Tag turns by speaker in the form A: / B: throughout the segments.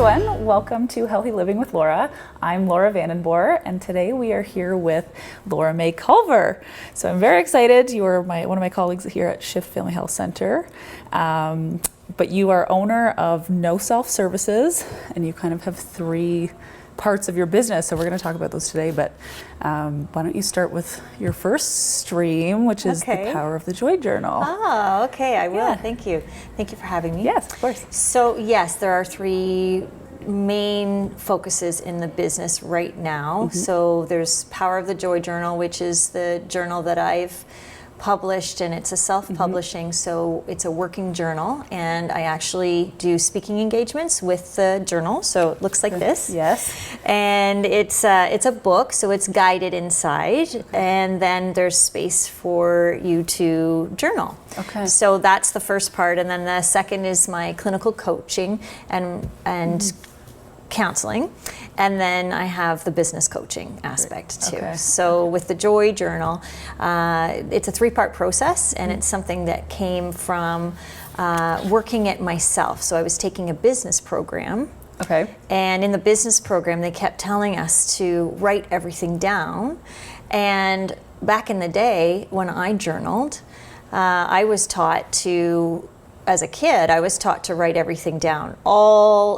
A: everyone, welcome to Healthy Living with Laura. I'm Laura Vandenboer, and today we are here with Laura May Culver. So I'm very excited. You are one of my colleagues here at Shift Family Health Center, but you are owner of No Self Services, and you kind of have three parts of your business, so we're going to talk about those today, but why don't you start with your first stream, which is the Power of the Joy Journal.
B: Oh, okay, I will. Yeah. Thank you. Thank you for having me.
A: Yes, of course.
B: So yes, there are three main focuses in the business right now. So there's Power of the Joy Journal, which is the journal that I've published, and it's a self-publishing, so it's a working journal, and I actually do speaking engagements with the journal, so it looks like this.
A: Yes.
B: And it's a book, so it's guided inside, and then there's space for you to journal.
A: Okay.
B: So that's the first part, and then the second is my clinical coaching and counseling, and then I have the business coaching aspect too.
A: Okay.
B: So with the Joy Journal, it's a three-part process, and it's something that came from working it myself. So I was taking a business program.
A: Okay.
B: And in the business program, they kept telling us to write everything down. And back in the day, when I journaled, I was taught to, as a kid, I was taught to write everything down,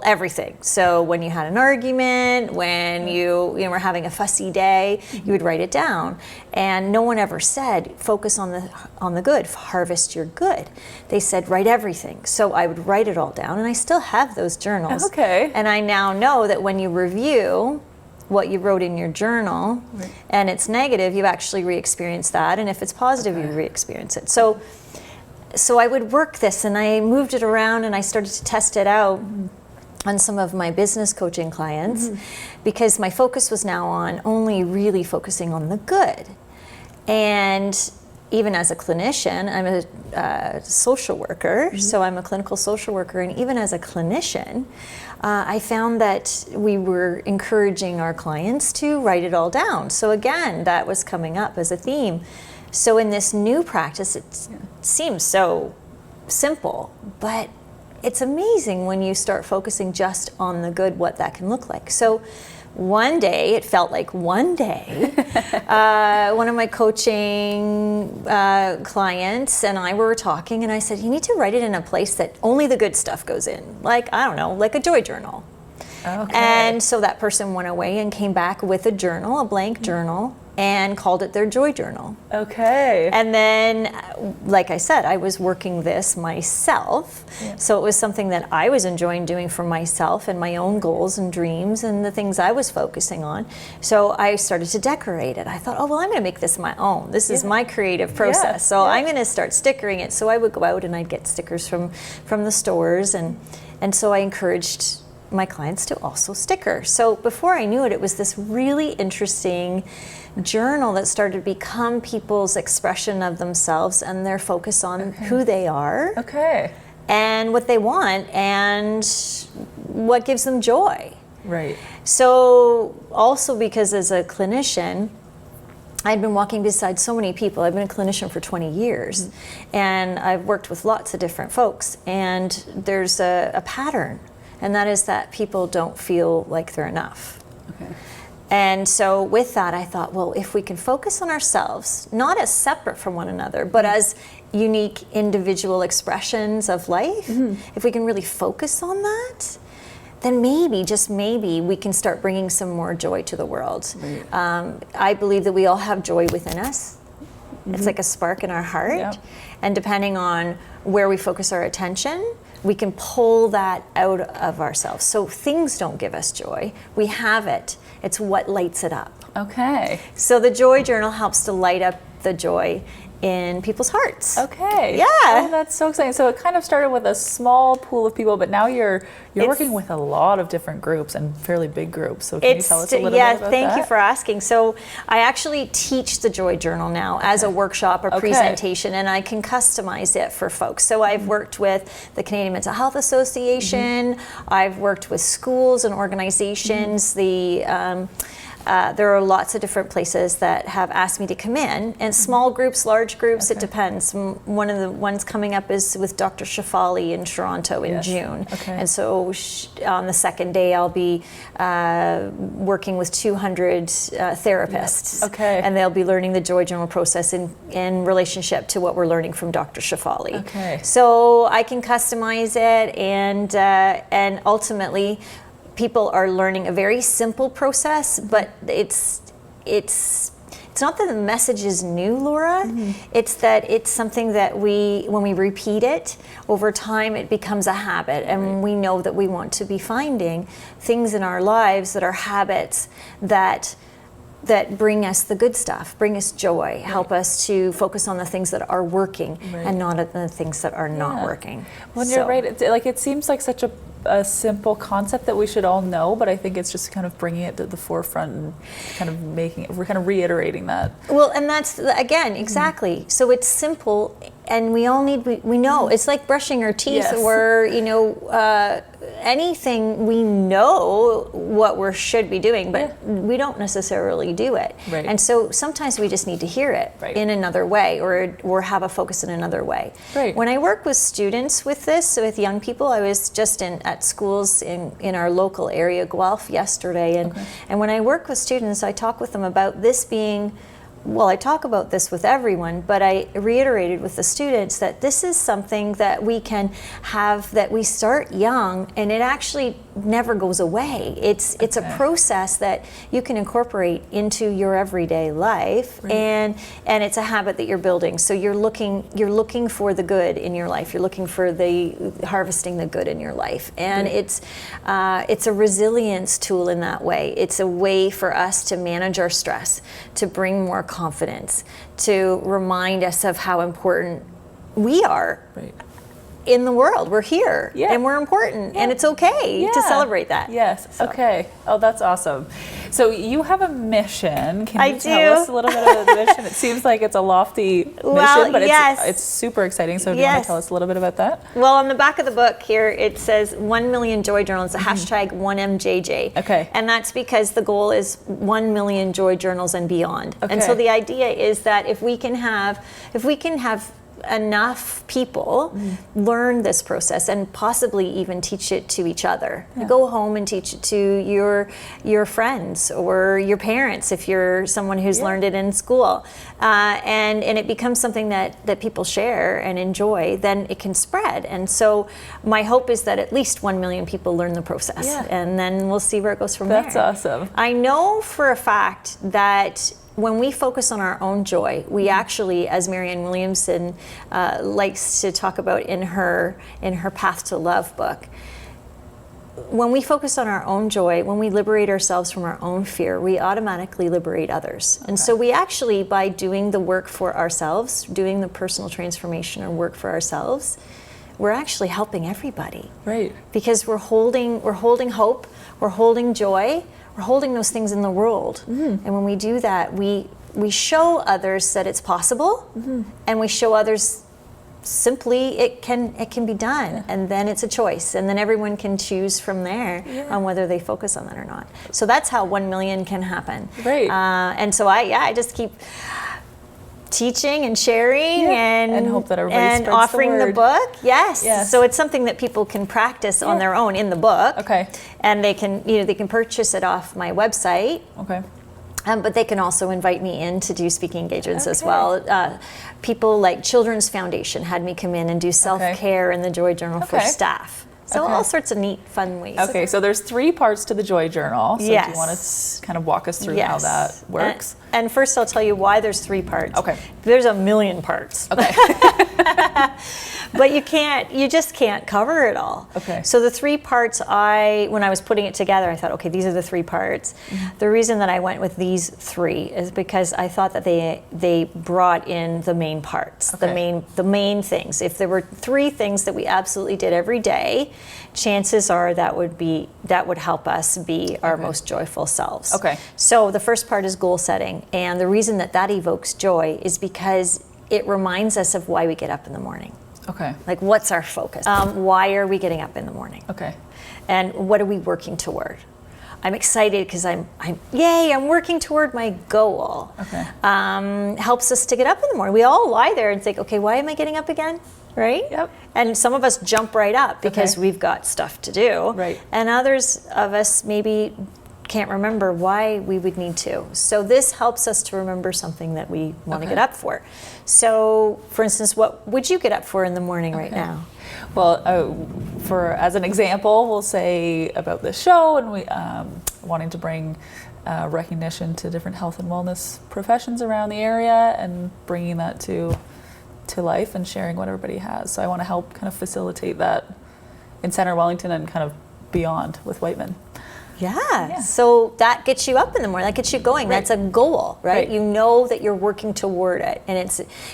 B: everything. So when you had an argument, when you were having a fussy day, you would write it down. And no one ever said, focus on the good, harvest your good. They said, write everything. So I would write it all down, and I still have those journals.
A: Okay.
B: And I now know that when you review what you wrote in your journal, and it's negative, you actually re-experience that. And if it's positive, you re-experience it. So I would work this, and I moved it around, and I started to test it out on some of my business coaching clients, because my focus was now on only really focusing on the good. And even as a clinician, I'm a social worker, so I'm a clinical social worker, and even as a clinician, I found that we were encouraging our clients to write it all down. So again, that was coming up as a theme. So in this new practice, it seems so simple, but it's amazing when you start focusing just on the good, what that can look like. So one day, it felt like one day, one of my coaching clients and I were talking, and I said, you need to write it in a place that only the good stuff goes in. Like, I don't know, like a joy journal.
A: Okay.
B: And so that person went away and came back with a journal, a blank journal, and called it their Joy Journal.
A: Okay.
B: And then, like I said, I was working this myself. Yeah. So it was something that I was enjoying doing for myself and my own goals and dreams and the things I was focusing on. So I started to decorate it. I thought, oh, well, I'm going to make this my own. This is my creative process. So I'm going to start stickering it. So I would go out and I'd get stickers from the stores. And so I encouraged my clients to also sticker. So before I knew it, it was this really interesting journal that started to become people's expression of themselves and their focus on who they are and what they want and what gives them joy.
A: Right.
B: So also, because as a clinician, I'd been walking beside so many people. I've been a clinician for 20 years, and I've worked with lots of different folks, and there's a pattern, and that is that people don't feel like they're enough.
A: Okay.
B: And so with that, I thought, well, if we can focus on ourselves, not as separate from one another, but as unique individual expressions of life, if we can really focus on that, then maybe, just maybe, we can start bringing some more joy to the world. Right. I believe that we all have joy within us. It's like a spark in our heart. Yep. And depending on where we focus our attention, we can pull that out of ourselves. So things don't give us joy. We have it. It's what lights it up.
A: Okay.
B: So the Joy Journal helps to light up the joy in people's hearts.
A: Okay.
B: Yeah.
A: Oh, that's so exciting. So it kind of started with a small pool of people, but now you're working with a lot of different groups and fairly big groups. So can you tell us a little bit about that?
B: Yeah, thank you for asking. So I actually teach the Joy Journal now as a workshop, a presentation, and I can customize it for folks. So I've worked with the Canadian Mental Health Association. I've worked with schools and organizations, the there are lots of different places that have asked me to come in, and small groups, large groups, it depends. One of the ones coming up is with Dr. Shafali in Toronto in June. And so on the second day, I'll be working with 200 therapists. And they'll be learning the joy journal process in relationship to what we're learning from Dr. Shafali. So I can customize it, and ultimately, people are learning a very simple process, but it's not that the message is new, Laura. It's that it's something that when we repeat it over time, it becomes a habit, and we know that we want to be finding things in our lives that are habits that bring us the good stuff, bring us joy, help us to focus on the things that are working and not on the things that are not working.
A: Well, you're right. It seems like such a simple concept that we should all know, but I think it's just kind of bringing it to the forefront and kind of we're kind of reiterating that. Well,
B: and that's, again, exactly. So it's simple, and we all we know. It's like brushing our teeth, or, anything, we know what we should be doing, but we don't necessarily do it. And so sometimes we just need to hear it in another way, or have a focus in another way. When I work with students with this, with young people, I was just at schools in our local area, Guelph, yesterday, and when I work with students, I talk with them about this being, well, I talk about this with everyone, but I reiterated with the students that this is something that we can have, that we start young, and it actually never goes away. It's a process that you can incorporate into your everyday life, and it's a habit that you're building. So you're looking for the good in your life. You're looking for harvesting the good in your life, and it's a resilience tool in that way. It's a way for us to manage our stress, to bring more confidence, to remind us of how important we are in the world. We're here, and we're important, and it's okay to celebrate that.
A: Okay. Oh, that's awesome. So you have a mission. Can you tell us a little bit about the mission? It seems like it's a lofty mission, but it's super exciting. So do you want to tell us a little bit about that?
B: Well, on the back of the book here, it says 1 million joy journals, the hashtag 1MJJ. And that's because the goal is 1 million joy journals and beyond. And so the idea is that if we can have enough people learn this process, and possibly even teach it to each other. Go home and teach it to your friends or your parents if you're someone who's learned it in school, and it becomes something that people share and enjoy, then it can spread. And so my hope is that at least 1 million people learn the process, and then we'll see where it goes from there.
A: That's awesome.
B: I know for a fact that when we focus on our own joy, we actually, as Marianne Williamson likes to talk about in her Path to Love book, when we focus on our own joy, when we liberate ourselves from our own fear, we automatically liberate others. And so we actually, by doing the work for ourselves, doing the personal transformation or work for ourselves, we're actually helping everybody. Because we're holding hope, we're holding joy, we're holding those things in the world. And when we do that, we show others that it's possible, and we show others simply it can be done, and then it's a choice, and then everyone can choose from there on whether they focus on that or not. So that's how 1 million can happen. And so I just keep teaching and sharing and
A: hope that everybody spreads
B: offering
A: the
B: the book. So it's something that people can practice on their own in the book. And they can purchase it off my website. But they can also invite me in to do speaking engagements as well. People like Children's Foundation had me come in and do self-care in the Joy Journal for staff. So all sorts of neat, fun ways.
A: So there's 3 parts to the Joy Journal. So do you want to kind of walk us through how that works?
B: And first I'll tell you why there's 3 parts. There's a million parts. But you just can't cover it all. So the 3 parts, when I was putting it together, I thought, okay, these are the 3 parts. The reason that I went with these 3 is because I thought that they brought in the main parts, the main things. If there were 3 things that we absolutely did every day, chances are that would help us be our most joyful selves. So the first part is goal setting, and the reason that evokes joy is because it reminds us of why we get up in the morning. Like, what's our focus? Why are we getting up in the morning? And what are we working toward? I'm excited because I'm working toward my goal.
A: Okay.
B: Helps us to get up in the morning. We all lie there and think, okay, why am I getting up again? Right?
A: Yep.
B: And some of us jump right up because we've got stuff to do.
A: Right.
B: And others of us maybe can't remember why we would need to. So this helps us to remember something that we want to get up for. So, for instance, what would you get up for in the morning right now?
A: Well, as an example, we'll say about this show and we wanting to bring recognition to different health and wellness professions around the area and bringing that to life and sharing what everybody has. So I want to help kind of facilitate that in Center Wellington and kind of beyond with Whiteman.
B: Yeah. So that gets you up in the morning. That gets you going. That's a goal, right? You know that you're working toward it, and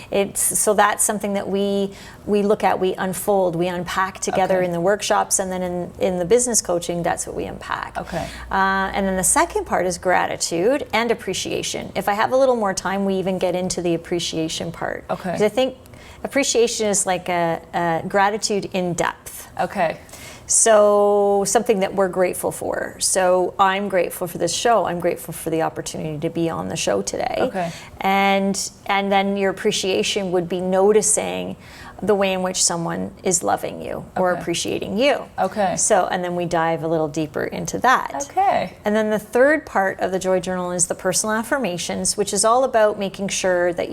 B: it's so that's something that we look at, we unfold, we unpack together in the workshops, and then in the business coaching, that's what we unpack.
A: Okay.
B: And then the second part is gratitude and appreciation. If I have a little more time, we even get into the appreciation part.
A: Okay.
B: Because I think appreciation is like a gratitude in depth.
A: Okay.
B: So something that we're grateful for. So I'm grateful for this show. I'm grateful for the opportunity to be on the show today.
A: Okay.
B: And then your appreciation would be noticing the way in which someone is loving you or appreciating you.
A: Okay.
B: So, and then we dive a little deeper into that.
A: Okay.
B: And then the third part of the Joy Journal is the personal affirmations, which is all about making sure that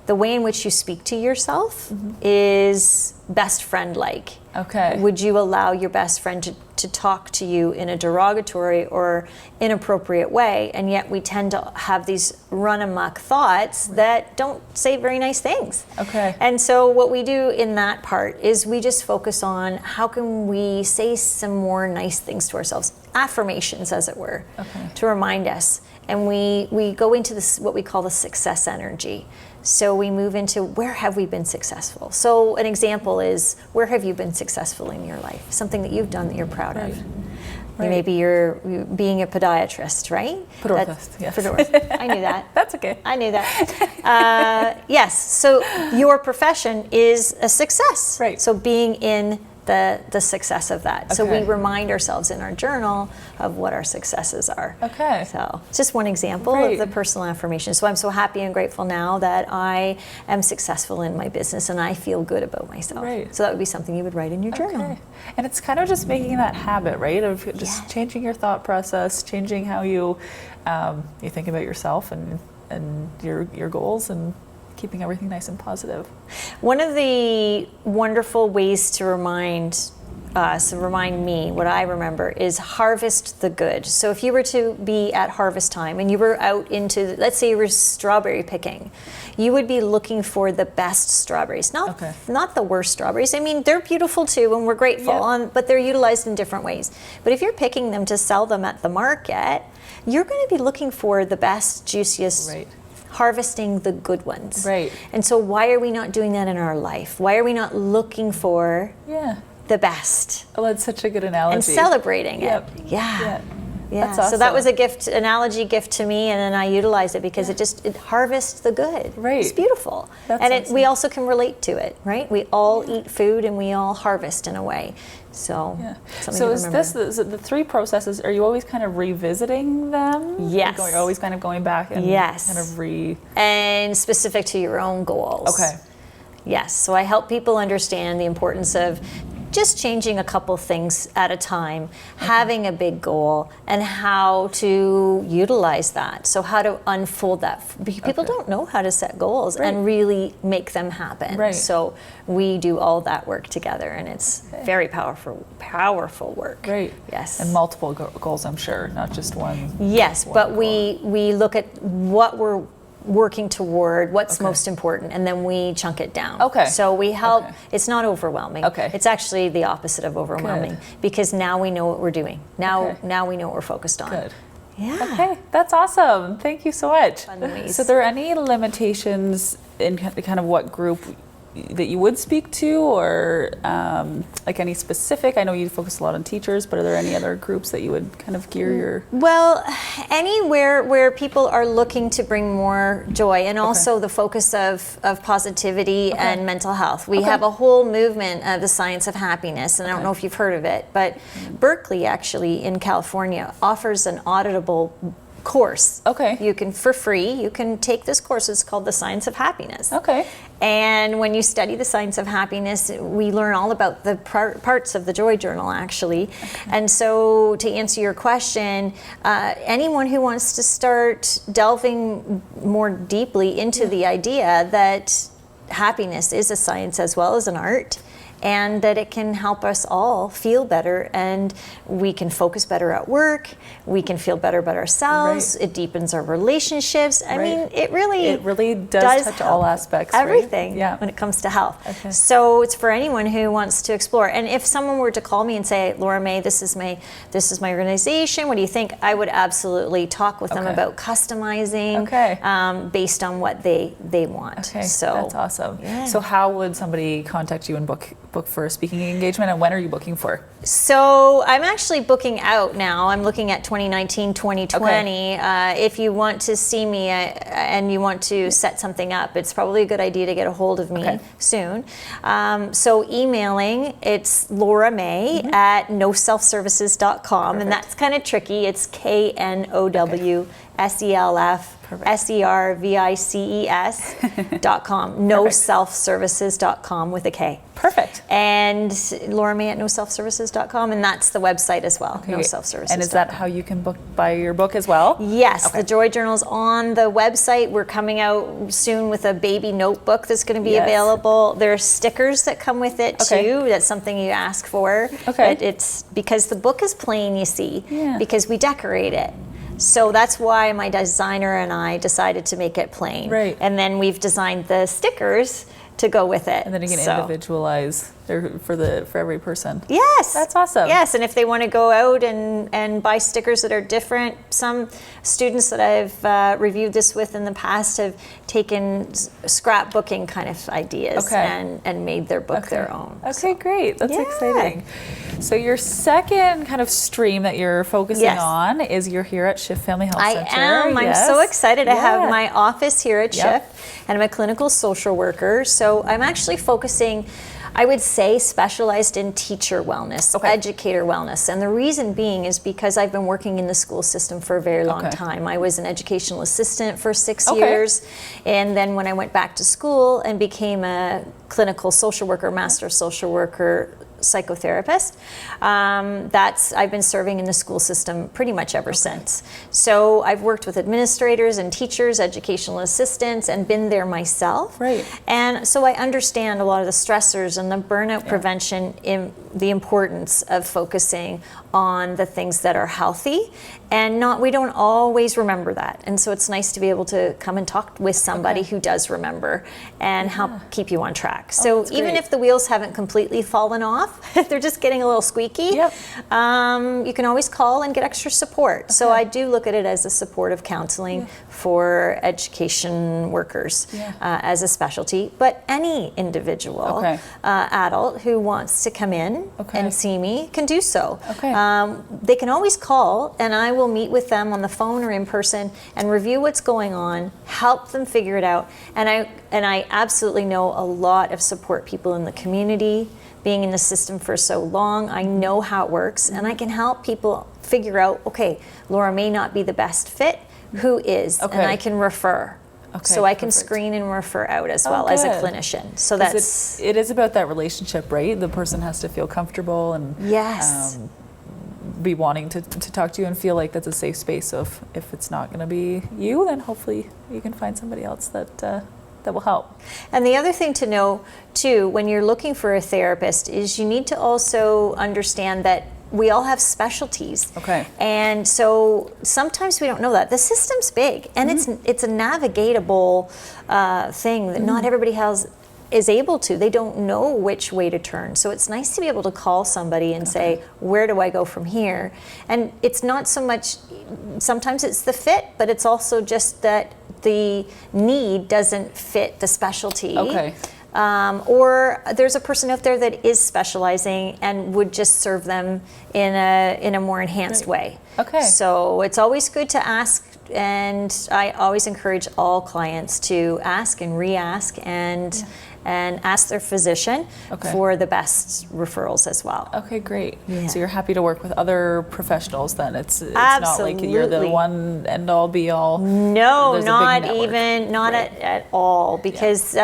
B: the way in which you speak to yourself is best friend-like.
A: Okay.
B: Would you allow your best friend to talk to you in a derogatory or inappropriate way? And yet we tend to have these run-amok thoughts that don't say very nice things.
A: Okay.
B: And so what we do in that part is we just focus on how can we say some more nice things to ourselves, affirmations as it were, to remind us. And we go into this, what we call the success energy. So we move into where have we been successful? So an example is, where have you been successful in your life? Something that you've done that you're proud of. Maybe you're being a podiatrist, right?
A: Podorthist, yes.
B: I knew that.
A: That's okay.
B: I knew that. Yes, so your profession is a success.
A: Right.
B: So being in the success of that. So we remind ourselves in our journal of what our successes are.
A: Okay.
B: So it's just one example of the personal affirmation. So I'm so happy and grateful now that I am successful in my business and I feel good about myself.
A: Right.
B: So that would be something you would write in your journal.
A: Okay. And it's kind of just making that habit, right? Of just changing your thought process, changing how you think about yourself and your goals, and keeping everything nice and positive.
B: One of the wonderful ways to remind me, what I remember, is harvest the good. So if you were to be at harvest time and you were out into, let's say you were strawberry picking, you would be looking for the best strawberries, not the worst strawberries. I mean, they're beautiful too and we're grateful, but they're utilized in different ways. But if you're picking them to sell them at the market, you're going to be looking for the best, juiciest, harvesting the good ones.
A: Right.
B: And so why are we not doing that in our life? Why are we not looking for the best?
A: Oh, that's such a good analogy.
B: And celebrating it.
A: Yeah. That's
B: So that
A: awesome.
B: was a analogy gift to me, and then I utilized it because it harvests the good.
A: Right.
B: It's beautiful.
A: That's
B: and
A: awesome.
B: we also can relate to it, right? We all eat food and we all harvest in a way. So something to remember.
A: Is the three processes, are you always kind of revisiting them?
B: Yes.
A: You're always kind of going back and kind of
B: and specific to your own goals.
A: Okay.
B: Yes. So I help people understand the importance of just changing a couple things at a time, having a big goal, and how to utilize that. So how to unfold that. People don't know how to set goals and really make them happen.
A: Right.
B: So we do all that work together, and it's very powerful work.
A: Right.
B: Yes.
A: And multiple goals, I'm sure, not just one.
B: Yes, but we look at what we're working toward, what's most important, and then we chunk it down.
A: Okay.
B: So we help, it's not overwhelming.
A: Okay.
B: It's actually the opposite of overwhelming because now we know what we're doing. Now we know what we're focused on.
A: Good.
B: Yeah.
A: Okay, that's awesome. Thank you so much.
B: Fun ways.
A: So, are there any limitations in kind of what group that you would speak to, or like any specific? I know you focus a lot on teachers, but are there any other groups that you would kind of gear your?
B: Well, anywhere where people are looking to bring more joy, and also the focus of positivity and mental health. We have a whole movement of the science of happiness, and I don't know if you've heard of it, but Berkeley actually in California offers an auditable course. You can, for free, you can take this course. It's called The Science of Happiness. And when you study the science of happiness, we learn all about the parts of the Joy Journal, actually. And so, to answer your question, anyone who wants to start delving more deeply into the idea that happiness is a science as well as an art, and that it can help us all feel better, and we can focus better at work, we can feel better about ourselves, it deepens our relationships. I mean, it really
A: does touch all aspects,
B: everything when it comes to health. So it's for anyone who wants to explore. And if someone were to call me and say, Laura May, this is my organization, what do you think? I would absolutely talk with them about customizing based on what they want. So
A: that's awesome. So how would somebody contact you and book for a speaking engagement, and when are you booking for?
B: So I'm actually booking out now. I'm looking at 2019, 2020. If you want to see me and you want to set something up, it's probably a good idea to get a hold of me soon. So emailing, it's Laura May at noselfservices.com, and that's kind of tricky. It's KNOWSELFSERVICES.com, noselfservices.com with a K.
A: Perfect.
B: And Laura May at noselfservices.com, and that's the website as well, noselfservices.
A: And is that how you can buy your book as well?
B: Yes, the Joy Journal's on the website. We're coming out soon with a baby notebook that's going to be available. There are stickers that come with it too. That's something you ask for. But it's because the book is plain, you see, because we decorate it. So that's why my designer and I decided to make it plain. And then we've designed the stickers to go with it.
A: And then you can individualize for every person.
B: Yes.
A: That's awesome.
B: Yes, and if they want to go out and buy stickers that are different, some students that I've reviewed this with in the past have taken scrapbooking kind of ideas and made their book their own.
A: Great. That's exciting. So your second kind of stream that you're focusing on is you're here at Shift Family Health Center.
B: I am. I'm so excited. I have my office here at Shift, and I'm a clinical social worker. So I'm actually focusing, I would say, specialized in teacher wellness, educator wellness. And the reason being is because I've been working in the school system for a very long time. I was an educational assistant for 6 years. And then when I went back to school and became a clinical social worker, master social worker, psychotherapist, I've been serving in the school system pretty much ever since. So I've worked with administrators and teachers, educational assistants, and been there myself. And so I understand a lot of the stressors and the burnout prevention, in the importance of focusing on the things that are healthy, and we don't always remember that. And so it's nice to be able to come and talk with somebody who does remember and help keep you on track. So even if the wheels haven't completely fallen off, they're just getting a little squeaky, you can always call and get extra support. So I do look at it as a supportive counseling for education workers as a specialty, but any individual adult who wants to come in and see me can do so. They can always call, and I will meet with them on the phone or in person and review what's going on, help them figure it out. And I absolutely know a lot of support people in the community. Being in the system for so long, I know how it works, and I can help people figure out, Laura may not be the best fit, who is, and I can refer. So I can screen and refer out as well as a clinician. So
A: it is about that relationship, right? The person has to feel comfortable and be wanting to talk to you and feel like that's a safe space. So if it's not going to be you, then hopefully you can find somebody else that will help.
B: And the other thing to know too, when you're looking for a therapist, is you need to also understand that we all have specialties. And so sometimes we don't know that. The system's big, and it's a navigatable thing that not everybody is able to. They don't know which way to turn. So it's nice to be able to call somebody and say, where do I go from here? And it's not so much, sometimes it's the fit, but it's also just that the need doesn't fit the specialty. or there's a person out there that is specializing and would just serve them in a more enhanced way.
A: Okay.
B: So it's always good to ask, and I always encourage all clients to ask and re-ask and ask their physician for the best referrals as well.
A: Okay, great.
B: Yeah.
A: So you're happy to work with other professionals then? It's not like you're the
B: Absolutely.
A: one end all be all.
B: No,
A: There's a big
B: not
A: network.
B: even, not at all. Because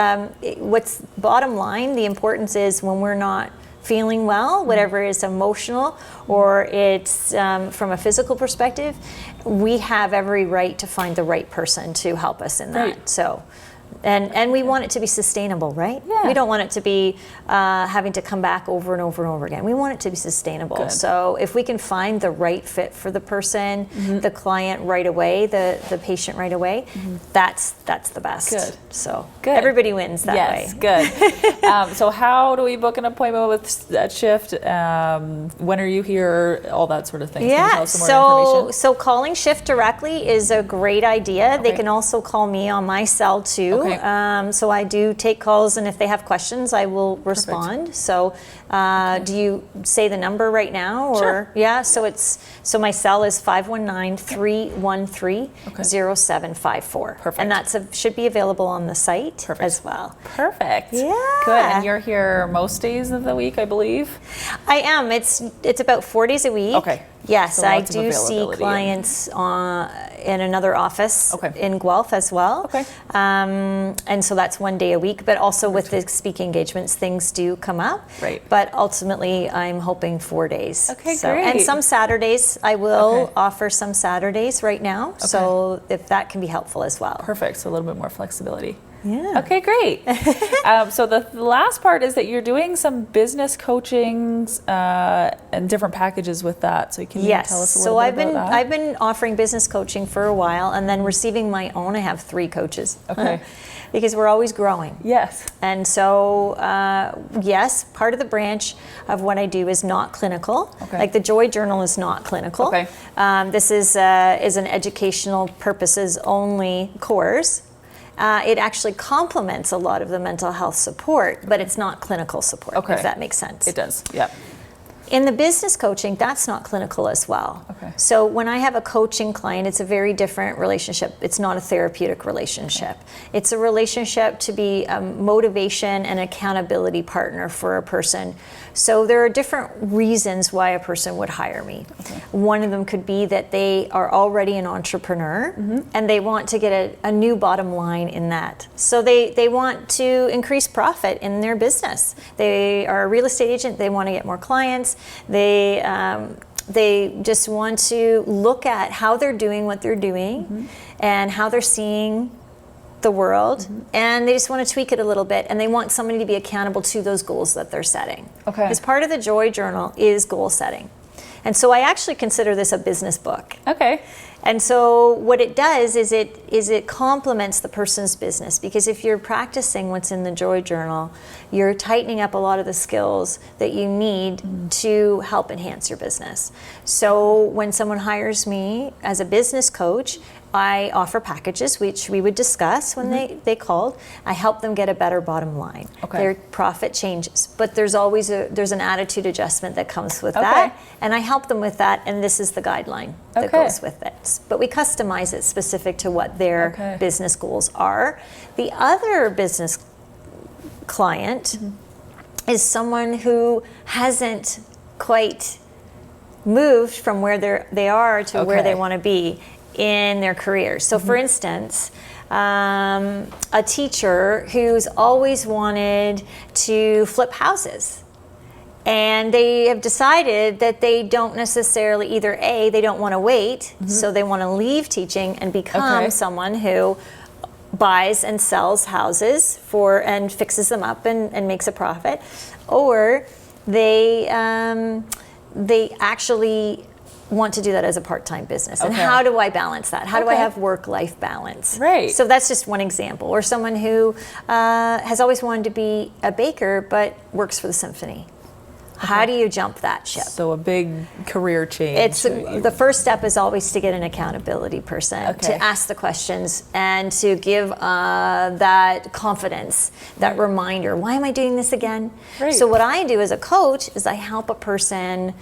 B: what's bottom line, the importance is when we're not feeling well, whatever is emotional or it's from a physical perspective, we have every right to find the right person to help us in that.
A: Right.
B: So. And we want it to be sustainable, right?
A: Yeah.
B: We don't want it to be having to come back over and over and over again. We want it to be sustainable.
A: Good.
B: So if we can find the right fit for the person, the client right away, the patient right away, that's the best.
A: Good.
B: So
A: Good.
B: everybody wins that way.
A: Yes, good. So how do we book an appointment with that Shift? When are you here? All that sort of thing. Can you tell
B: Yeah,
A: us some more information?
B: so calling Shift directly is a great idea. They
A: Okay.
B: can also call me on my cell too.
A: Okay.
B: So I do take calls, and if they have questions, I will respond. So do you say the number right now? Or
A: Sure.
B: Yeah, so my cell is 519-313-0754.
A: Perfect.
B: And that's should be available on the site
A: Perfect.
B: as well.
A: Perfect.
B: Yeah.
A: Good. And you're here most days of the week, I believe?
B: I am. It's about 4 days a week.
A: Okay.
B: Yes,
A: So
B: I
A: lots of
B: do see
A: availability
B: clients in another office in Guelph as well.
A: Okay.
B: And so that's 1 day a week, but also with the speaking engagements, things do come up.
A: Right.
B: But ultimately, I'm hoping 4 days.
A: Okay,
B: And
A: great.
B: some Saturdays, I will
A: Okay.
B: offer some Saturdays right now. So if that can be helpful as well.
A: Perfect. So a little bit more flexibility.
B: Yeah.
A: Okay, great. So the last part is that you're doing some business coachings and different packages with that. So you can
B: Yes.
A: tell us a
B: So
A: little bit about that?
B: I've been offering business coaching for a while, and then receiving my own. I have 3 coaches.
A: Okay.
B: Because we're always growing.
A: Yes.
B: And so, yes, part of the branch of what I do is not clinical.
A: Okay.
B: Like the Joy Journal is not clinical.
A: Okay.
B: This is an educational purposes only course. It actually complements a lot of the mental health support, but it's not clinical support,
A: Okay.
B: if that makes sense.
A: It does. Yep.
B: In the business coaching, that's not clinical as well.
A: Okay.
B: So when I have a coaching client, it's a very different relationship. It's not a therapeutic relationship. It's a relationship to be a motivation and accountability partner for a person. So there are different reasons why a person would hire me.
A: Okay.
B: One of them could be that they are already an entrepreneur and they want to get a new bottom line in that. So they want to increase profit in their business. They are a real estate agent. They want to get more clients. They just want to look at how they're doing what they're doing and how they're seeing the world, and they just want to tweak it a little bit, and they want somebody to be accountable to those goals that they're setting.
A: Okay.
B: As part of the Joy Journal is goal setting. And so I actually consider this a business book.
A: Okay.
B: And so what it does is it complements the person's business, because if you're practicing what's in the Joy Journal, you're tightening up a lot of the skills that you need to help enhance your business. So when someone hires me as a business coach, I offer packages, which we would discuss when they called. I help them get a better bottom line.
A: Okay.
B: Their profit changes, but there's always there's an attitude adjustment that comes with that, and I help them with that, and this is the guideline that goes with it. But we customize it specific to what their business goals are. The other business client is someone who hasn't quite moved from where they are to where they want to be in their career. So for instance, a teacher who's always wanted to flip houses, and they have decided that they don't necessarily either they don't want to wait, so they want to leave teaching and become someone who buys and sells houses and fixes them up and makes a profit, or they actually want to do that as a part-time business. And how do I balance that? How do I have work-life balance?
A: Right.
B: So that's just one example. Or someone who has always wanted to be a baker but works for the symphony. How do you jump that ship?
A: So a big career change.
B: It's the first step is always to get an accountability person,
A: Okay.
B: to ask the questions and to give that confidence, that reminder. Why am I doing this again?
A: Right.
B: So what I do as a coach is I help a person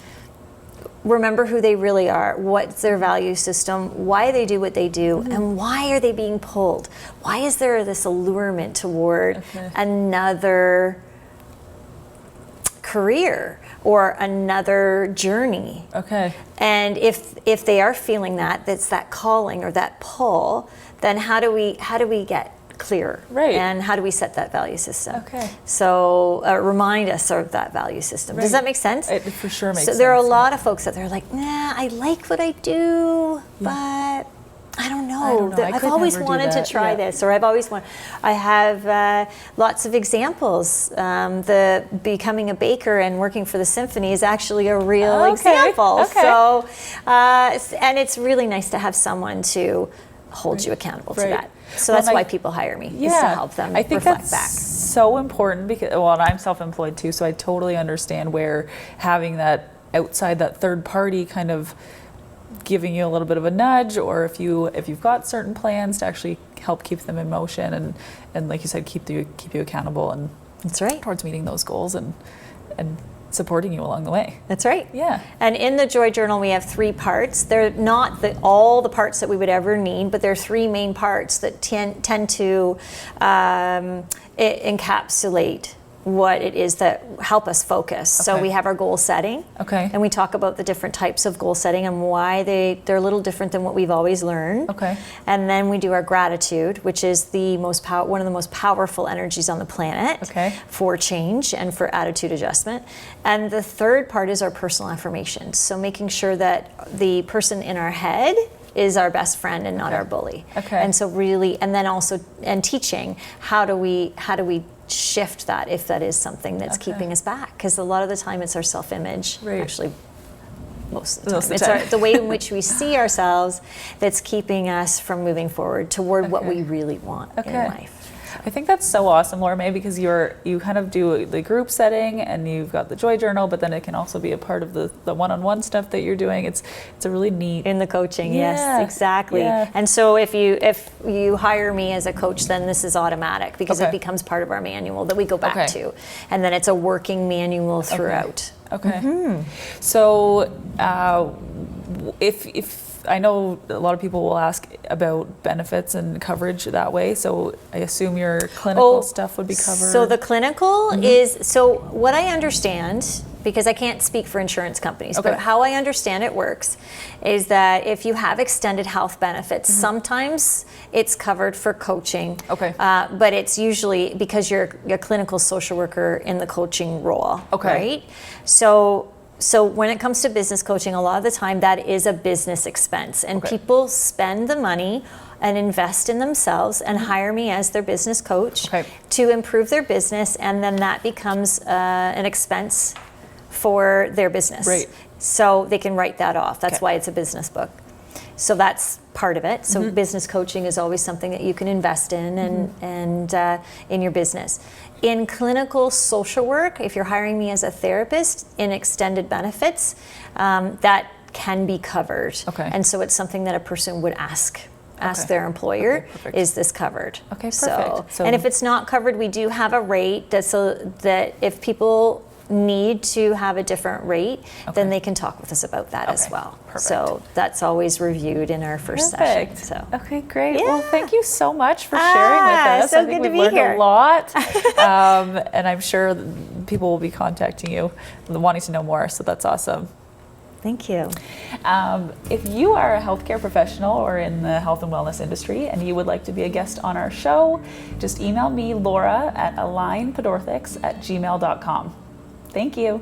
B: remember who they really are, what's their value system, why they do what they do, and why are they being pulled? Why is there this allurement toward another career or another journey?
A: Okay.
B: And if they are feeling that's that calling or that pull, then how do we get clear?
A: Right.
B: And how do we set that value system?
A: Okay.
B: So remind us of that value system. Does that make sense?
A: It for sure makes sense.
B: So there are a lot of folks that they're like, nah, I like what I do, but I don't know. I've always wanted to try this, or I have lots of examples. The becoming a baker and working for the symphony is actually a real example.
A: Okay.
B: So, and it's really nice to have someone to hold you accountable to that. So that's why people hire me, is to help them
A: I think
B: reflect
A: that's
B: back.
A: so important because, well, and I'm self-employed too, so I totally understand where having that outside, that third party kind of giving you a little bit of a nudge, or if you've got certain plans to actually help keep them in motion and like you said, keep you accountable and
B: That's right.
A: towards meeting those goals and supporting you along the way.
B: That's right.
A: Yeah.
B: And in the Joy Journal, we have 3 parts. They're not all the parts that we would ever need, but there are 3 main parts that tend to encapsulate what it is that help us focus. So we have our goal setting.
A: Okay.
B: And we talk about the different types of goal setting and why they're a little different than what we've always learned.
A: Okay.
B: And then we do our gratitude, which is one of the most powerful energies on the planet for change and for attitude adjustment. And the third part is our personal affirmations. So making sure that the person in our head is our best friend and not our bully.
A: Okay.
B: And so really, and then also, and teaching, how do we shift that if that is something that's keeping us back? Because a lot of the time it's our self-image, actually most of the time. It's the way in which we see ourselves that's keeping us from moving forward toward what we really want in life.
A: I think that's so awesome, Laura May, because you kind of do the group setting and you've got the Joy Journal, but then it can also be a part of the one-on-one stuff that you're doing. It's a really neat
B: in the coaching. Yes, exactly. Yeah. And so if you hire me as a coach, then this is automatic because it becomes part of our manual that we go back to, and then it's a working manual throughout.
A: Okay. So if I know a lot of people will ask about benefits and coverage that way, so I assume your clinical stuff would be covered.
B: So the clinical is, so what I understand, because I can't speak for insurance companies, but how I understand it works is that if you have extended health benefits, sometimes it's covered for coaching, but it's usually because you're a clinical social worker in the coaching role, right? So when it comes to business coaching, a lot of the time that is a business expense, and people spend the money and invest in themselves and hire me as their business coach to improve their business, and then that becomes an expense for their business. Right. So they can write that off. That's why it's a business book. So that's part of it. So business coaching is always something that you can invest in and in your business. In clinical social work, if you're hiring me as a therapist in extended benefits, that can be covered. And so it's something that a person would ask their employer, is this covered? Okay, perfect. So, and if it's not covered, we do have a rate that if people need to have a different rate, then they can talk with us about that as well. Perfect. So that's always reviewed in our first session. So.
A: Okay, great. Yeah. Well, thank you so much for sharing with us.
B: So
A: I think
B: good
A: we've
B: to be
A: learned
B: here.
A: a lot, and I'm sure people will be contacting you, wanting to know more. So that's awesome.
B: Thank you.
A: If you are a healthcare professional or in the health and wellness industry and you would like to be a guest on our show, just email me, Laura, at alignpodorthics@gmail.com. Thank you.